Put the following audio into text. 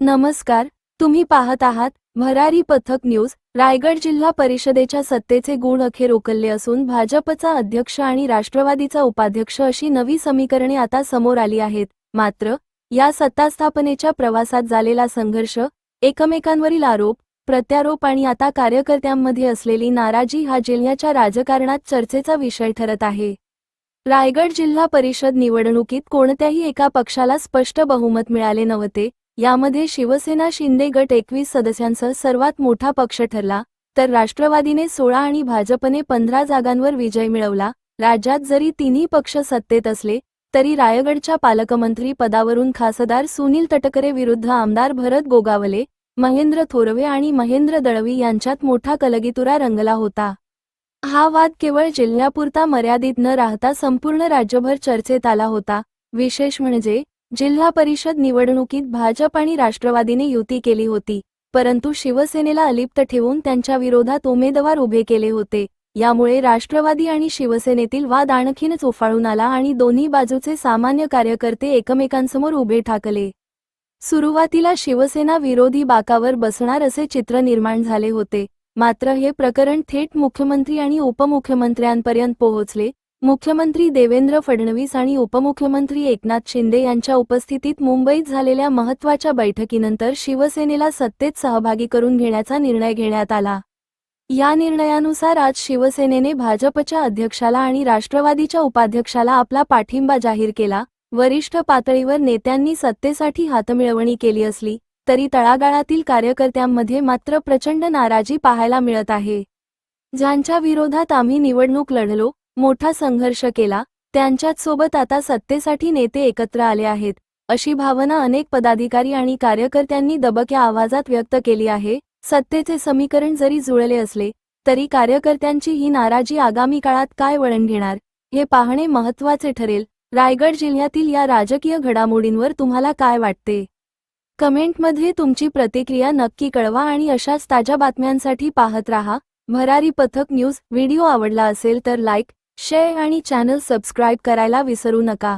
नमस्कार, तुम्ही पाहत आहात भरारी पथक न्यूज। रायगड जिल्हा परिषदेच्या सत्तेचे गुण अखेर उकलले असून भाजपचा अध्यक्ष आणि राष्ट्रवादीचा उपाध्यक्ष अशी नवी समीकरणे आता समोर आली आहेत। मात्र या सत्तास्थापनेच्या प्रवासात झालेला संघर्ष, एकमेकांवरील आरोप प्रत्यारोप आणि आता कार्यकर्त्यांमध्ये असलेली नाराजी हा जिल्ह्याच्या राजकारणात चर्चेचा विषय ठरत आहे। रायगड जिल्हा परिषद निवडणुकीत कोणत्याही एका पक्षाला स्पष्ट बहुमत मिळाले नव्हते। यामध्ये शिवसेना शिंदे गट 21 सदस्यांसह सर्वात मोठा पक्ष ठरला, तर राष्ट्रवादीने 16 आणि भाजपने 15 जागांवर विजय मिळवला। राज्यात जरी तिन्ही पक्ष सत्तेत असले तरी रायगडच्या पालकमंत्री पदावरून खासदार सुनील तटकरे विरुद्ध आमदार भरत गोगावले, महेंद्र थोरवे आणि महेंद्र दळवी यांच्यात मोठा कलगीतुरा रंगला होता। हा वाद केवळ जिल्ह्यापुरता मर्यादित न राहता संपूर्ण राज्यभर चर्चेत आला होता। विशेष म्हणजे जिल्हा परिषद निवडणुकीत भाजप आणि राष्ट्रवादीने युती केली होती, परंतु शिवसेनेला अलिप्त ठेवून त्यांच्या विरोधात उमेदवार उभे केले होते। यामुळे राष्ट्रवादी आणि शिवसेनेतील वाद आणखीनच उफाळून आला आणि दोन्ही बाजूचे सामान्य कार्यकर्ते एकमेकांसमोर उभे ठाकले। सुरुवातीला शिवसेना विरोधी बाकावर बसणार असे चित्र निर्माण झाले होते, मात्र हे प्रकरण थेट मुख्यमंत्री आणि उपमुख्यमंत्र्यांपर्यंत पोहोचले। मुख्यमंत्री देवेंद्र फडणवीस आणि उपमुख्यमंत्री एकनाथ शिंदे यांच्या उपस्थितीत मुंबईत झालेल्या महत्त्वाच्या बैठकीनंतर शिवसेनेला सत्तेत सहभागी करून घेण्याचा निर्णय घेण्यात आला। या निर्णयानुसार आज शिवसेनेने भाजपच्या अध्यक्षाला आणि राष्ट्रवादीच्या उपाध्यक्षाला आपला पाठिंबा जाहीर केला। वरिष्ठ पातळीवर नेत्यांनी सत्तेसाठी हातमिळवणी केली असली तरी तळागाळातील कार्यकर्त्यांमध्ये मात्र प्रचंड नाराजी पाहायला मिळत आहे। ज्यांच्या विरोधात आम्ही निवडणूक लढलो, मोठा संघर्ष केला, त्यांच्याच सोबत आता सत्तेसाठी नेते एकत्र आले आहेत, अशी भावना अनेक पदाधिकारी आणि कार्यकर्त्यांनी दबक्या आवाजात व्यक्त केली आहे। सत्तेचे समीकरण जरी जुळले असले तरी कार्यकर्त्यांची ही नाराजी आगामी काळात काय वळण घेणार हे पाहणे महत्त्वाचे ठरेल। रायगड जिल्ह्यातील या राजकीय घडामोडींवर तुम्हाला काय वाटते? कमेंटमध्ये तुमची प्रतिक्रिया नक्की कळवा आणि अशाच ताज्या बातम्यांसाठी पाहत राहा भरारी पथक न्यूज। व्हिडिओ आवडला असेल तर लाईक, शेअर आणि चॅनल सबस्क्राइब करायला विसरू नका।